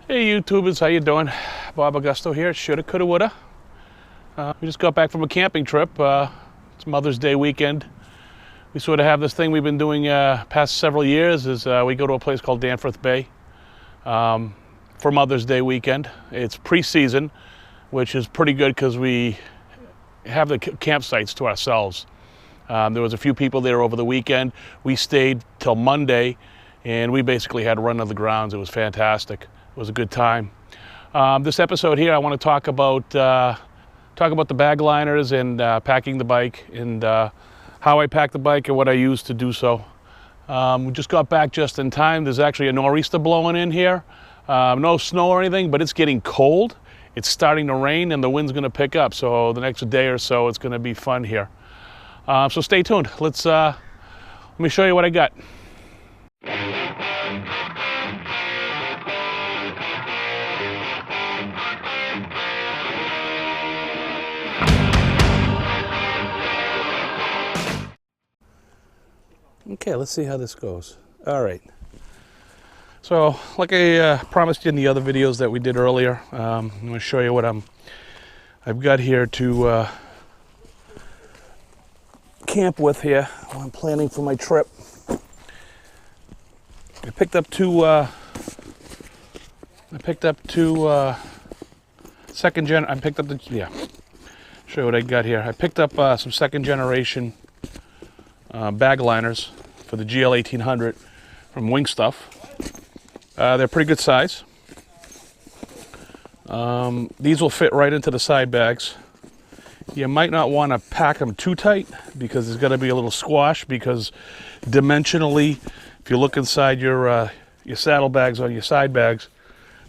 Hey YouTubers, how you doing? Bob Augusto here, shoulda, coulda, woulda. We just got back from a camping trip. It's Mother's Day weekend. We sort of have this thing we've been doing past several years is we go to a place called Danforth Bay for Mother's Day weekend. It's pre-season, which is pretty good because we have the campsites to ourselves. There was a few people there over the weekend. We stayed till Monday and we basically had a run of the grounds. It was fantastic. It was a good time. This episode here, I want to talk about the bag liners and packing the bike and how I pack the bike and what I use to do so. We just got back just in time. There's actually a nor'easter blowing in here. No snow or anything, but it's getting cold. It's starting to rain and the wind's going to pick up. So the next day or so, it's going to be fun here. So stay tuned. Let me show you what I got. Okay, let's see how this goes. All right. So, like I promised you in the other videos that we did earlier, I'm going to show you what I've got here to camp with here while I'm planning for my trip. I picked up two second gen. Show you what I got here. I picked up some second generation bag liners for the GL 1800 from Wing Stuff. They're pretty good size. These will fit right into the side bags. You might not want to pack them too tight because there's got to be a little squash, because dimensionally, if you look inside your saddlebags on your side bags,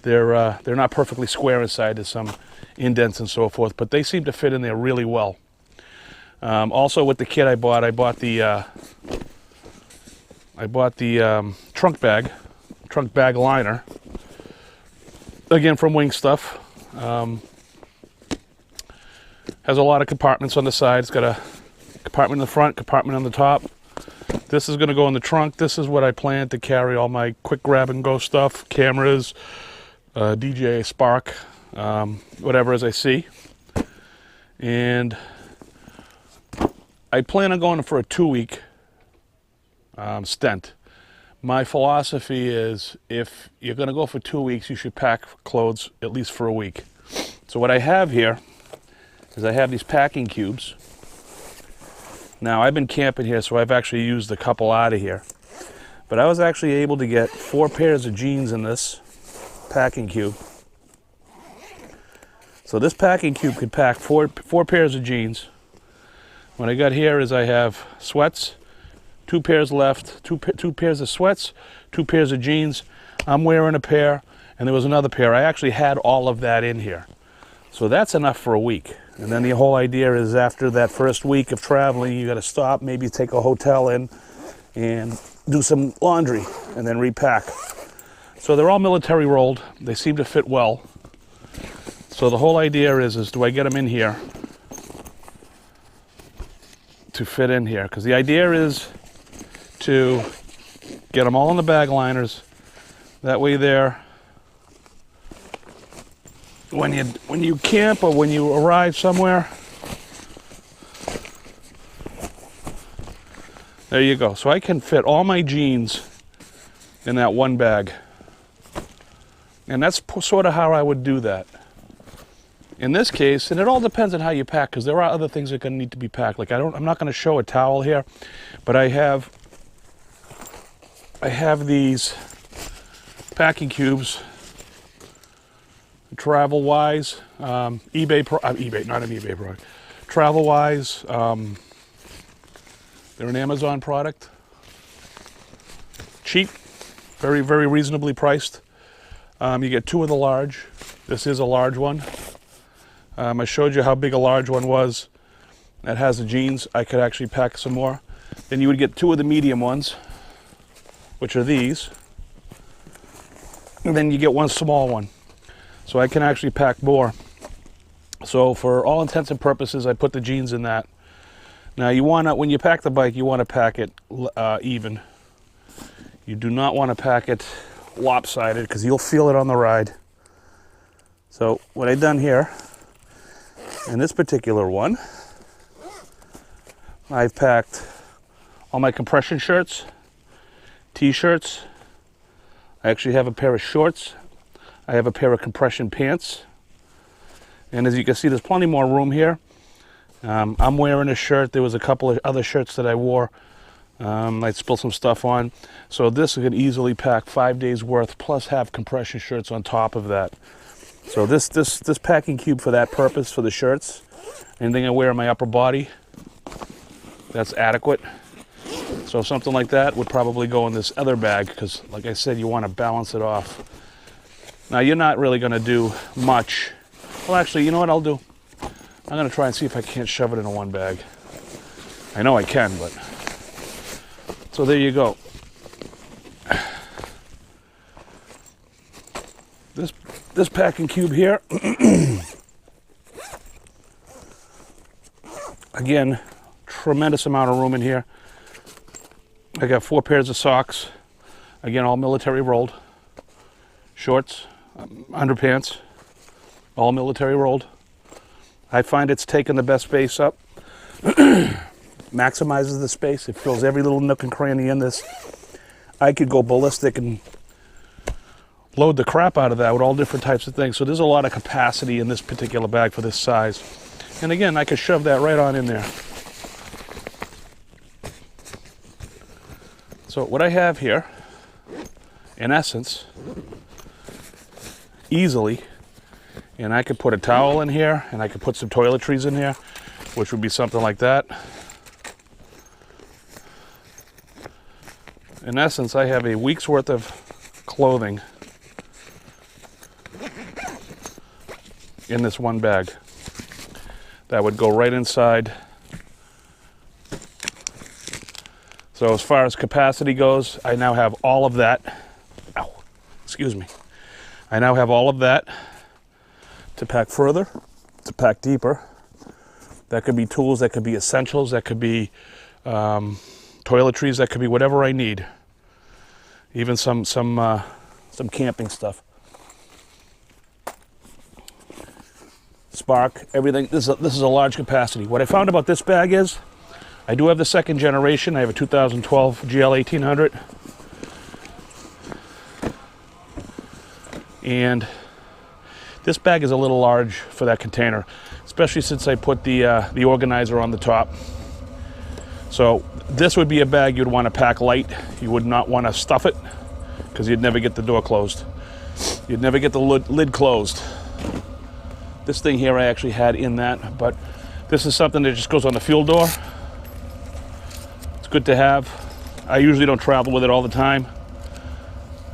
they're not perfectly square inside. There's some indents and so forth, but they seem to fit in there really well. Also, with the kit I bought the trunk bag liner, again from Wing Stuff. Has a lot of compartments on the side. It's got a compartment in the front, compartment on the top. This is going to go in the trunk. This is what I plan to carry all my quick grab and go stuff, cameras, DJI Spark, whatever as I see. And I plan on going for a 2-week stint. My philosophy is if you're going to go for 2 weeks, you should pack clothes at least for a week. So what I have here is I have these packing cubes. Now I've been camping here, so I've actually used a couple out of here. But I was actually able to get 4 pairs of jeans in this packing cube. So this packing cube could pack four pairs of jeans. What I got here is I have sweats, 2 pairs left, two pairs of sweats, 2 pairs of jeans. I'm wearing a pair, and there was another pair. I actually had all of that in here. So that's enough for a week. And then the whole idea is after that first week of traveling, you got to stop, maybe take a hotel in and do some laundry and then repack. So they're all military rolled. They seem to fit well. So the whole idea is do I get them in here to fit in here? Because the idea is to get them all in the bag liners. That way there, when you camp or when you arrive somewhere, there you go. So I can fit all my jeans in that one bag. And that's sort of how I would do that. In this case, and it all depends on how you pack, because there are other things that are going to need to be packed. Like I'm not going to show a towel here, but I have these packing cubes, travel-wise, eBay, not an eBay product, travel-wise, they're an Amazon product. Cheap, very, very reasonably priced. You get 2 of the large. This is a large one. I showed you how big a large one was. That has the jeans. I could actually pack some more. Then you would get 2 of the medium ones, which are these. And then you get 1 small one. So I can actually pack more. So for all intents and purposes, I put the jeans in that. Now you want to, when you pack the bike, you want to pack it even. You do not want to pack it lopsided because you'll feel it on the ride. So what I've done here, in this particular one, I've packed all my compression shirts, t-shirts. I actually have a pair of shorts. I have a pair of compression pants. And as you can see, there's plenty more room here. I'm wearing a shirt. There was a couple of other shirts that I wore. I spilled some stuff on. So this could easily pack 5 days worth, plus have compression shirts on top of that. So this packing cube for that purpose, for the shirts, anything I wear on my upper body, that's adequate. So something like that would probably go in this other bag because, like I said, you want to balance it off. Now, you're not really going to do much. Well, actually, you know what I'll do? I'm going to try and see if I can't shove it in one bag. I know I can, but... So there you go. This packing cube here, again, tremendous amount of room in here. I got 4 pairs of socks, again, all military rolled. Shorts, underpants, all military rolled. I find it's taking the best space up. Maximizes the space. It fills every little nook and cranny in this. I could go ballistic and load the crap out of that with all different types of things. So there's a lot of capacity in this particular bag for this size. And again, I could shove that right on in there. So what I have here, in essence, easily, and I could put a towel in here, and I could put some toiletries in here, which would be something like that. In essence, I have a week's worth of clothing in this one bag that would go right inside. So as far as capacity goes, I now have all of that. Ow, excuse me. I now have all of that to pack further, to pack deeper. That could be tools, that could be essentials, that could be toiletries, that could be whatever I need. Even some camping stuff. Spark, everything. This is a large capacity. What I found about this bag is, I do have the second generation. I have a 2012 GL 1800. And this bag is a little large for that container, especially since I put the organizer on the top. So this would be a bag you'd want to pack light. You would not want to stuff it because you'd never get the door closed. You'd never get the lid closed. This thing here I actually had in that, but this is something that just goes on the fuel door. It's good to have. I usually don't travel with it all the time.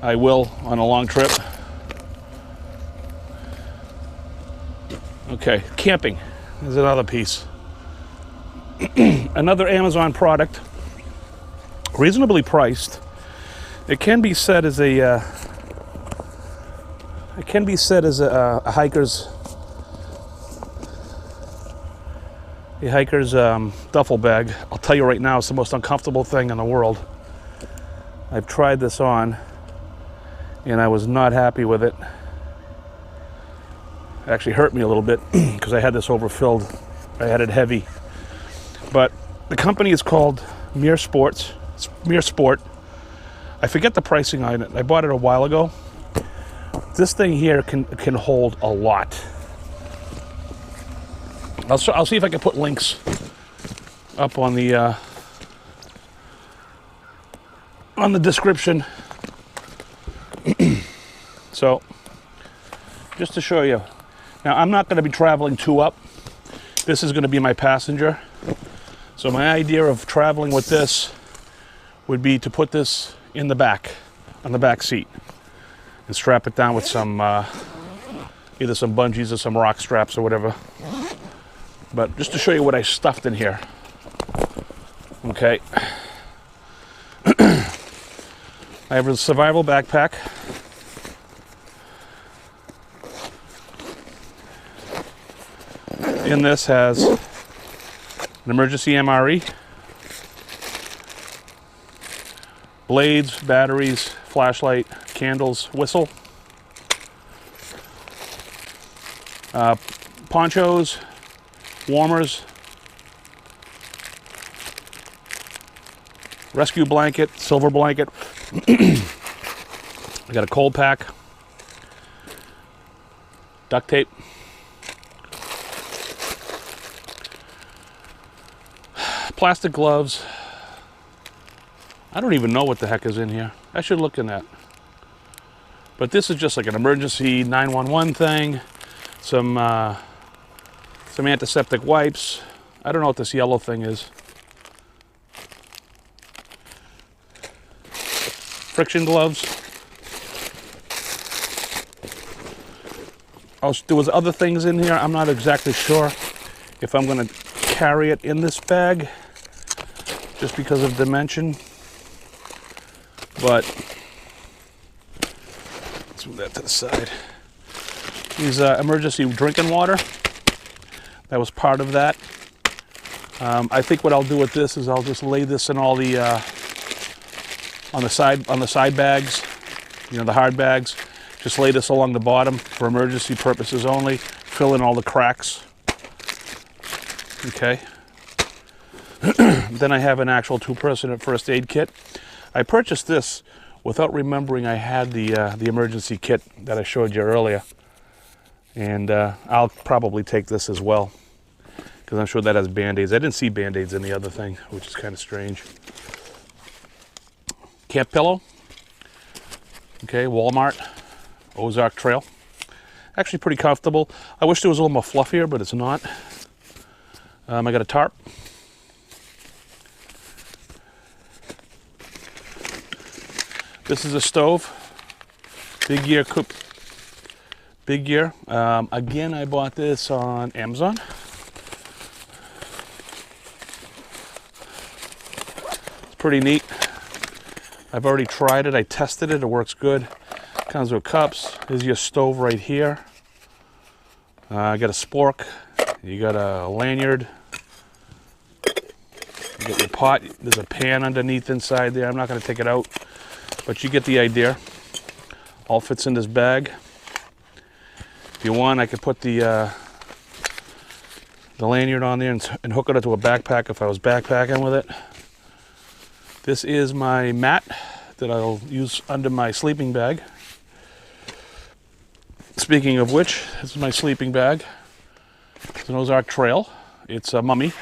I will on a long trip. Okay, camping is another piece. Another Amazon product, reasonably priced. It can be said as a hiker's duffel bag. I'll tell you right now, it's the most uncomfortable thing in the world. I've tried this on, and I was not happy with it. It actually hurt me a little bit because I had this overfilled. I had it heavy. But the company is called MIER Sport. I forget the pricing on it. I bought it a while ago. This thing here can hold a lot. I'll see if I can put links up on the description. So, just to show you. Now, I'm not going to be traveling 2 up. This is going to be my passenger. So my idea of traveling with this would be to put this in the back, on the back seat, and strap it down with some, either some bungees or some rock straps or whatever. But just to show you what I stuffed in here. Okay. I have a survival backpack. In this has an emergency MRE, blades, batteries, flashlight, candles, whistle. Ponchos, warmers, rescue blanket, silver blanket. I got a cold pack, duct tape, plastic gloves. I don't even know what the heck is in here. I should look in that. But this is just like an emergency 911 thing. Some antiseptic wipes. I don't know what this yellow thing is. Friction gloves. Oh, there was other things in here. I'm not exactly sure if I'm going to carry it in this bag just because of dimension. But let's move that to the side. These emergency drinking water. That was part of that. I think what I'll do with this is I'll just lay this in all the on the side bags, you know, the hard bags. Just lay this along the bottom for emergency purposes only. Fill in all the cracks. Okay. Then I have an actual 2-person first aid kit. I purchased this without remembering I had the emergency kit that I showed you earlier. And I'll probably take this as well, because I'm sure that has Band-Aids. I didn't see Band-Aids in the other thing, which is kind of strange. Camp pillow. Okay, Walmart. Ozark Trail. Actually pretty comfortable. I wish there was a little more fluffier, but it's not. I got a tarp. This is a stove. Big Gear Coop. Big Gear. Again, I bought this on Amazon. It's pretty neat. I've already tried it. I tested it. It works good. Comes with cups. Here's your stove right here. I got a spork. You got a lanyard. You got your pot. There's a pan underneath inside there. I'm not going to take it out, but you get the idea. All fits in this bag. If you want, I could put the lanyard on there and hook it up to a backpack if I was backpacking with it. This is my mat that I'll use under my sleeping bag. Speaking of which, this is my sleeping bag. It's an Ozark Trail. It's a mummy.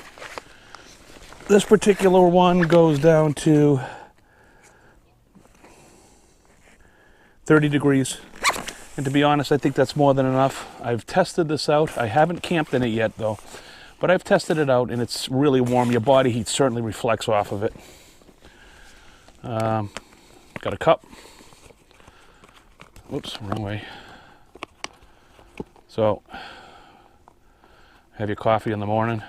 This particular one goes down to 30 degrees. And to be honest, I think that's more than enough. I've tested this out. I haven't camped in it yet though, but I've tested it out and it's really warm. Your body heat certainly reflects off of it. Got a cup. Whoops, wrong way. So, have your coffee in the morning.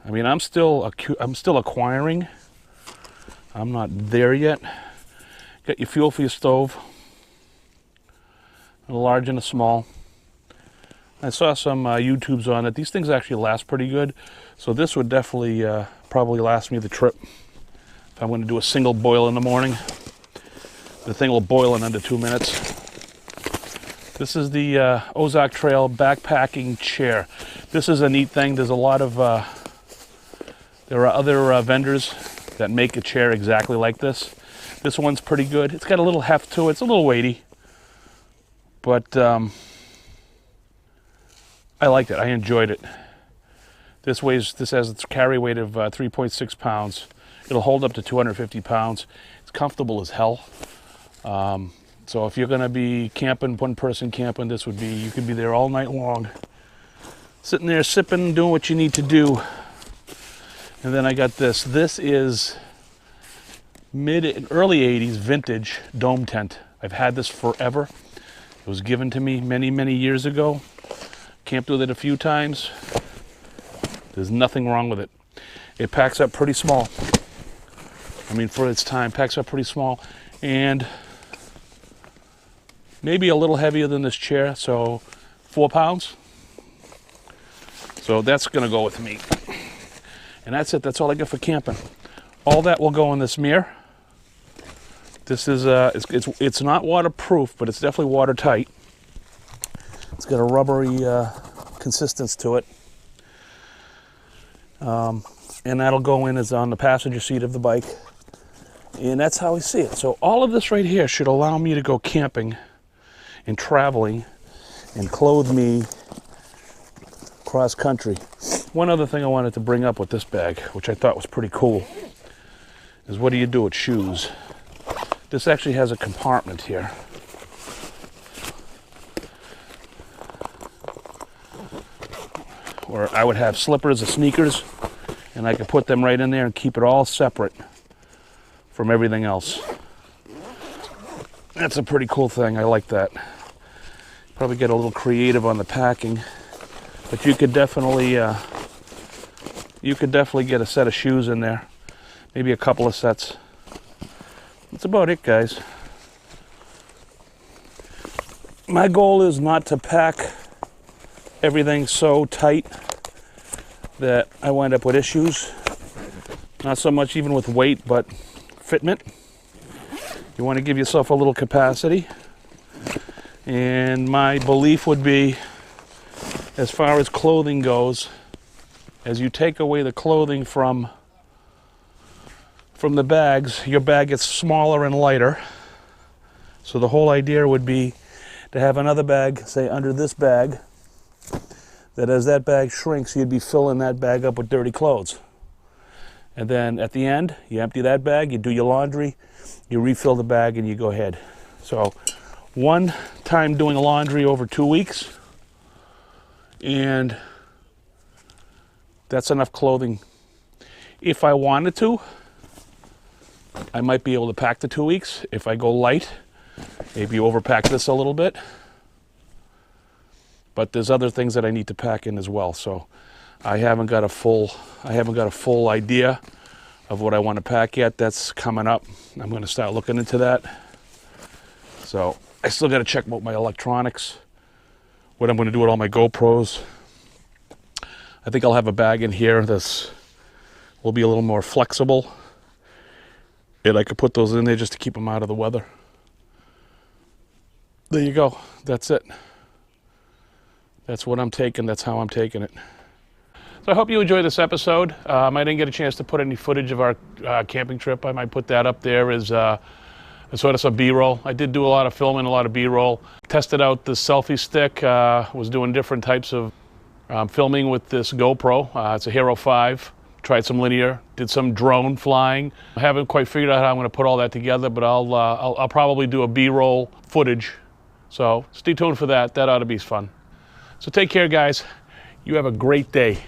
I mean, I'm still acquiring. I'm not there yet. Got your fuel for your stove. A large and a small. I saw some YouTubes on it. These things actually last pretty good. So this would definitely probably last me the trip. If I'm going to do a single boil in the morning, the thing will boil in under 2 minutes. This is the Ozark Trail backpacking chair. This is a neat thing. There's a lot of, there are other vendors that make a chair exactly like this. This one's pretty good. It's got a little heft to it. It's a little weighty, but I liked it. I enjoyed it. This has a carry weight of 3.6 pounds. It'll hold up to 250 pounds. It's comfortable as hell. So if you're going to be camping, one person camping, this would be, you could be there all night long. Sitting there sipping, doing what you need to do. And then I got this. This is early 80s vintage dome tent. I've had this forever. It was given to me many, many years ago. Camped with it a few times. There's nothing wrong with it. It packs up pretty small. I mean, for its time, packs up pretty small. And maybe a little heavier than this chair, so 4 pounds. So that's gonna go with me. And that's it, that's all I got for camping. All that will go in this MIER. This is, it's not waterproof, but it's definitely watertight. It's got a rubbery consistence to it. And that'll go in as on the passenger seat of the bike. And that's how I see it. So all of this right here should allow me to go camping and traveling and clothe me cross country. One other thing I wanted to bring up with this bag, which I thought was pretty cool, is what do you do with shoes? This actually has a compartment here. Where I would have slippers or sneakers, and I could put them right in there and keep it all separate from everything else. That's a pretty cool thing. I like that. Probably get a little creative on the packing, but you could definitely get a set of shoes in there, maybe a couple of sets. That's about it, guys. My goal is not to pack everything so tight that I wind up with issues. Not so much even with weight, but fitment. You want to give yourself a little capacity. And my belief would be, as far as clothing goes, as you take away the clothing from the bags, your bag gets smaller and lighter. So the whole idea would be to have another bag, say under this bag, that as that bag shrinks, you'd be filling that bag up with dirty clothes. And then at the end, you empty that bag, you do your laundry, you refill the bag, and you go ahead. So one time doing laundry over 2 weeks, and that's enough clothing. If I wanted to, I might be able to pack the 2 weeks. If I go light, maybe overpack this a little bit. But there's other things that I need to pack in as well. So I haven't got a full idea of what I want to pack yet. That's coming up. I'm going to start looking into that. So I still got to check out my electronics, what I'm going to do with all my GoPros. I think I'll have a bag in here that's will be a little more flexible, and I could put those in there just to keep them out of the weather. There you go. That's it. That's what I'm taking. That's how I'm taking it. So I hope you enjoyed this episode. I didn't get a chance to put any footage of our camping trip. I might put that up there as sort of some B-roll. I did do a lot of filming, a lot of B-roll. Tested out the selfie stick. Was doing different types of filming with this GoPro. It's a Hero 5. Tried some linear. Did some drone flying. I haven't quite figured out how I'm going to put all that together, but I'll probably do a B-roll footage. So stay tuned for that. That ought to be fun. So take care, guys. You have a great day.